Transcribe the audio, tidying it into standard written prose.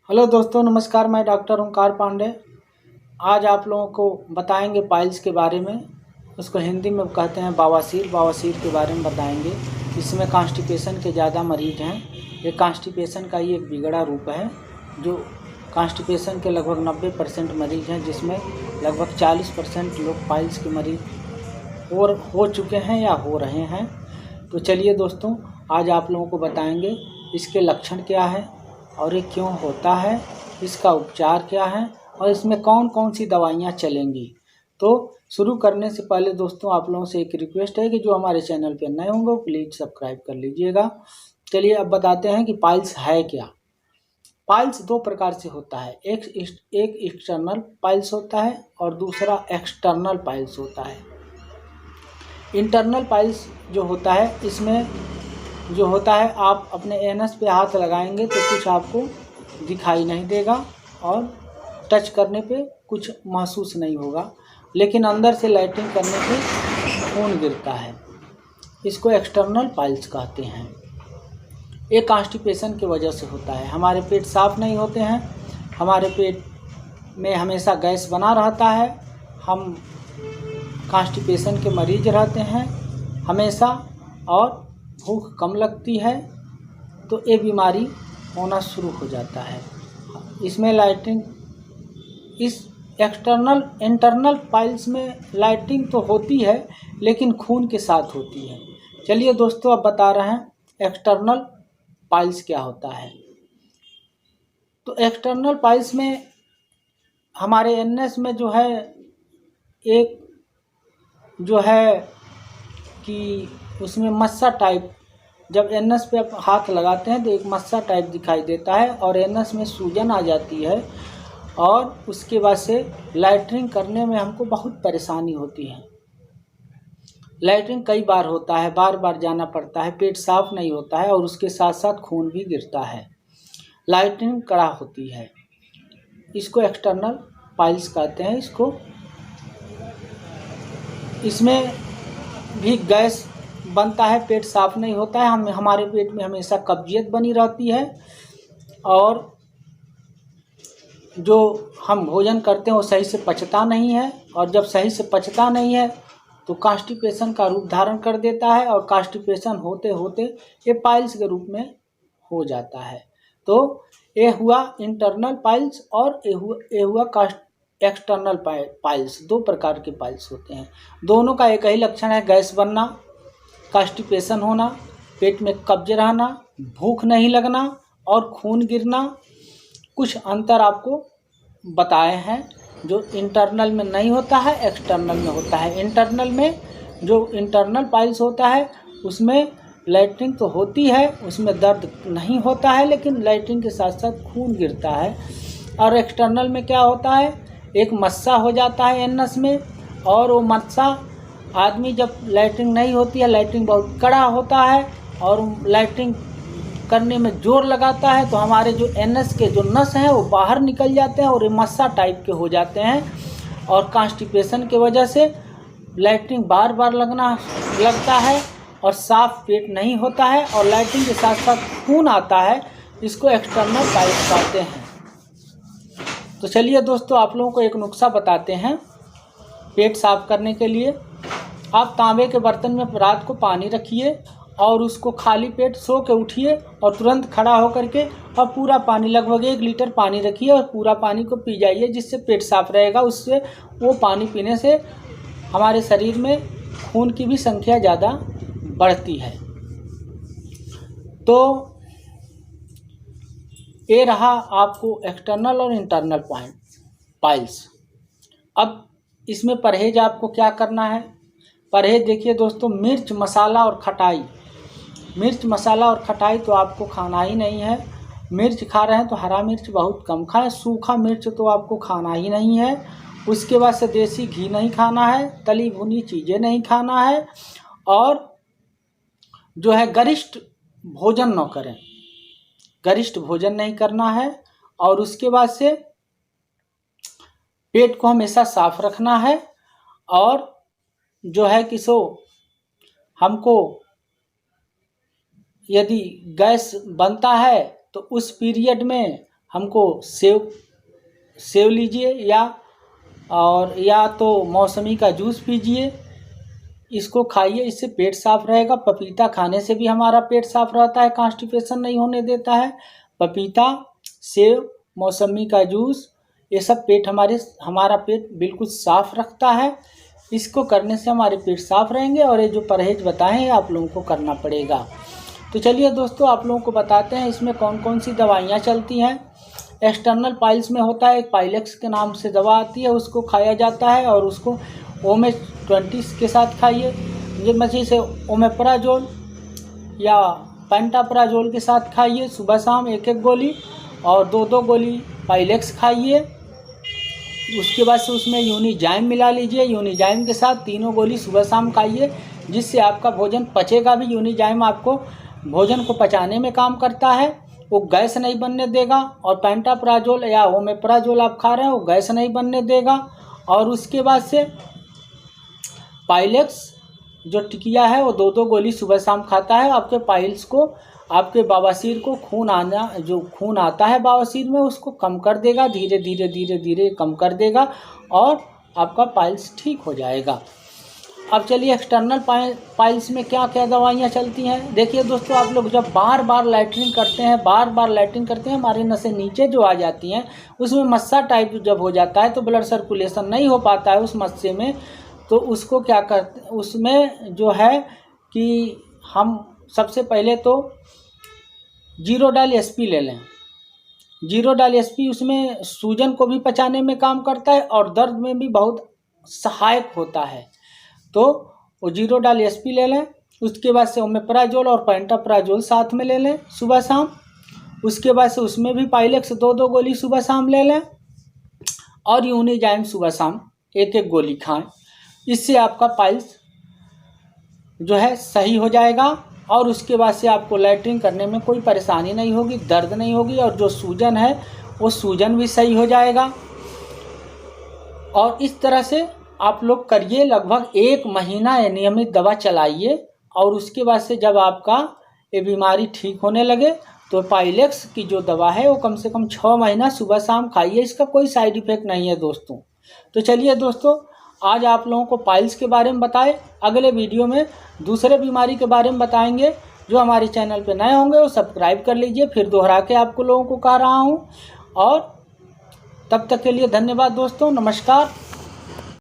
Hello दोस्तों, नमस्कार। मैं डॉक्टर ओंकार पांडे। आज आप लोगों को बताएंगे पाइल्स के बारे में। उसको हिंदी में कहते हैं बवासीर। बवासीर के बारे में बताएंगे। इसमें कॉन्स्टिपेशन के ज़्यादा मरीज हैं। ये कॉन्स्टिपेशन का ही एक बिगड़ा रूप है। जो कॉन्स्टिपेशन के लगभग 90% मरीज हैं, जिसमें लगभग 40% लोग पाइल्स के मरीज और हो चुके हैं या हो रहे हैं। तो चलिए दोस्तों, आज आप लोगों को बताएंगे इसके लक्षण क्या है और ये क्यों होता है, इसका उपचार क्या है और इसमें कौन कौन सी दवाइयाँ चलेंगी। तो शुरू करने से पहले दोस्तों, आप लोगों से एक रिक्वेस्ट है कि जो हमारे चैनल पर नए होंगे प्लीज़ सब्सक्राइब कर लीजिएगा। चलिए अब बताते हैं कि पाइल्स है क्या। पाइल्स दो प्रकार से होता है। एक एक्सटर्नल पाइल्स होता है और दूसरा एक्सटर्नल पाइल्स होता है। इंटरनल पाइल्स जो होता है, इसमें जो होता है आप अपने एनस पे हाथ लगाएंगे तो कुछ आपको दिखाई नहीं देगा और टच करने पे कुछ महसूस नहीं होगा, लेकिन अंदर से लैट्रिन करने पे खून गिरता है। इसको एक्सटर्नल पाइल्स कहते हैं। ये कॉन्स्टिपेशन की वजह से होता है। हमारे पेट साफ नहीं होते हैं, हमारे पेट में हमेशा गैस बना रहता है, हम कॉन्स्टिपेशन के मरीज रहते हैं हमेशा, और भूख कम लगती है, तो ये बीमारी होना शुरू हो जाता है। इसमें लैट्रिन, इस इंटरनल पाइल्स में लैट्रिन तो होती है लेकिन खून के साथ होती है। चलिए दोस्तों, अब बता रहे हैं एक्सटर्नल पाइल्स क्या होता है। तो एक्सटर्नल पाइल्स में हमारे एनएस में जो है एक जो है कि उसमें मस्सा टाइप, जब एनएस पे आप हाथ लगाते हैं तो एक मस्सा टाइप दिखाई देता है और एनएस में सूजन आ जाती है और उसके बाद से लैट्रिन करने में हमको बहुत परेशानी होती है। लैट्रिन कई बार होता है, बार बार जाना पड़ता है, पेट साफ नहीं होता है और उसके साथ साथ खून भी गिरता है, लैट्रिन कड़ा होती है। इसको एक्सटर्नल पाइल्स कहते हैं। इसमें भी गैस बनता है, पेट साफ नहीं होता है, हमारे पेट में हमेशा कब्जियत बनी रहती है और जो हम भोजन करते हैं वो सही से पचता नहीं है, और जब सही से पचता नहीं है तो कॉन्स्टिपेशन का रूप धारण कर देता है और कॉन्स्टिपेशन होते होते ये पाइल्स के रूप में हो जाता है। तो ये हुआ इंटरनल पाइल्स और ये हुआ एक्सटर्नल पाइल्स। दो प्रकार के पाइल्स होते हैं, दोनों का एक ही लक्षण है, गैस बनना, कॉन्स्टिपेशन होना, पेट में कब्ज रहना, भूख नहीं लगना और खून गिरना। कुछ अंतर आपको बताए हैं जो इंटरनल में नहीं होता है, एक्सटर्नल में होता है। इंटरनल में जो इंटरनल पाइल्स होता है उसमें लैट्रिन तो होती है, उसमें दर्द नहीं होता है, लेकिन लैट्रिन के साथ साथ खून गिरता है। और एक्सटर्नल में क्या होता है, एक मस्सा हो जाता है एनस में, और वो मस्सा आदमी जब लैट्रिन नहीं होती है, लैट्रिन बहुत कड़ा होता है और लैट्रिन करने में जोर लगाता है तो हमारे जो एनएस के जो नस हैं वो बाहर निकल जाते हैं और ये मस्सा टाइप के हो जाते हैं। और कॉन्स्टिपेशन की वजह से लैट्रिन बार बार लगता है और साफ पेट नहीं होता है और लैट्रिन के साथ साथ खून आता है। इसको एक्सटर्नल पाइल्स कहते हैं। तो चलिए दोस्तों, आप लोगों को एक नुस्खा बताते हैं पेट साफ करने के लिए। आप तांबे के बर्तन में रात को पानी रखिए और उसको खाली पेट सो के उठिए और तुरंत खड़ा होकर के और पूरा पानी, लगभग 1 लीटर पानी रखिए और पूरा पानी को पी जाइए, जिससे पेट साफ रहेगा। उससे वो पानी पीने से हमारे शरीर में खून की भी संख्या ज़्यादा बढ़ती है। तो ये रहा आपको एक्सटर्नल और इंटरनल पाइल्स। अब इसमें परहेज आपको क्या करना है। परहेज देखिए दोस्तों, मिर्च मसाला और खटाई। मिर्च मसाला और खटाई तो आपको खाना ही नहीं है। मिर्च खा रहे हैं तो हरा मिर्च बहुत कम खाएं, सूखा मिर्च तो आपको खाना ही नहीं है। उसके बाद से देसी घी नहीं खाना है, तली भुनी चीज़ें नहीं खाना है, और जो है गरिष्ठ भोजन न करें, गरिष्ठ भोजन नहीं करना है। और उसके बाद से पेट को हमेशा साफ रखना है, और जो है कि हमको यदि गैस बनता है तो उस पीरियड में हमको सेव लीजिए या तो मौसमी का जूस पीजिए, इसको खाइए, इससे पेट साफ रहेगा। पपीता खाने से भी हमारा पेट साफ रहता है, कॉन्स्टिपेशन नहीं होने देता है। पपीता, सेव, मौसमी का जूस, ये सब हमारा पेट बिल्कुल साफ रखता है। इसको करने से हमारे पेट साफ रहेंगे और ये जो परहेज बताएं हैं आप लोगों को करना पड़ेगा। तो चलिए दोस्तों, आप लोगों को बताते हैं इसमें कौन कौन सी दवाइयाँ चलती हैं। एक्सटर्नल पाइल्स में होता है, एक पाइलेक्स के नाम से दवा आती है, उसको खाया जाता है और उसको OMS-20 के साथ खाइए। ये मछली से ओमेप्राजोल या पेंटाप्राजोल के साथ खाइए, सुबह शाम 1-1 गोली और 2-2 गोली पाइलेक्स खाइए। उसके बाद से उसमें यूनिजाइम मिला लीजिए, यूनिजाइम के साथ 3 गोली सुबह शाम खाइए, जिससे आपका भोजन पचेगा भी। यूनिजाइम आपको भोजन को पचाने में काम करता है, वो गैस नहीं बनने देगा। और पेंटाप्राजोल या ओमेप्राजोल आप खा रहे हैं, वो गैस नहीं बनने देगा। और उसके बाद से पाइलेक्स जो टिकिया है वो 2-2 गोली सुबह शाम खाता है। आपके पाइल्स को, आपके बवासीर को जो खून आता है बवासीर में, उसको कम कर देगा, धीरे धीरे कम कर देगा और आपका पाइल्स ठीक हो जाएगा। अब चलिए एक्सटर्नल पाइल्स में क्या क्या दवाइयाँ चलती हैं। देखिए दोस्तों, आप लोग जब बार बार लैट्रिन करते हैं, हमारी नसें नीचे जो आ जाती हैं, उसमें मस्सा टाइप जब हो जाता है तो ब्लड सर्कुलेशन नहीं हो पाता है उस मस्से में। तो उसको क्या करते, उसमें जो है कि हम सबसे पहले तो जीरोडाल SP ले लें। जीरोडाल SP उसमें सूजन को भी पचाने में काम करता है और दर्द में भी बहुत सहायक होता है। तो वो जीरोडाल SP ले लें। उसके बाद से ओमेप्राजोल और पेंटाप्राजोल साथ में ले लें सुबह शाम। उसके बाद से उसमें भी पाइलेक्स 2-2 गोली सुबह शाम ले लें और यूनिजाइम सुबह शाम 1-1 गोली खाएं। इससे आपका पाइल्स जो है सही हो जाएगा और उसके बाद से आपको लैट्रिन करने में कोई परेशानी नहीं होगी, दर्द नहीं होगी और जो सूजन है वो सूजन भी सही हो जाएगा। और इस तरह से आप लोग करिए, लगभग 1 महीना नियमित दवा चलाइए और उसके बाद से जब आपका ये बीमारी ठीक होने लगे तो पाइलेक्स की जो दवा है वो कम से कम 6 महीना सुबह शाम खाइए। इसका कोई साइड इफ़ेक्ट नहीं है दोस्तों। तो चलिए दोस्तों, आज आप लोगों को पाइल्स के बारे में बताए। अगले वीडियो में दूसरे बीमारी के बारे में बताएंगे। जो हमारे चैनल पे नए होंगे वो सब्सक्राइब कर लीजिए, फिर दोहरा के आपको लोगों को कह रहा हूँ। और तब तक के लिए धन्यवाद दोस्तों, नमस्कार।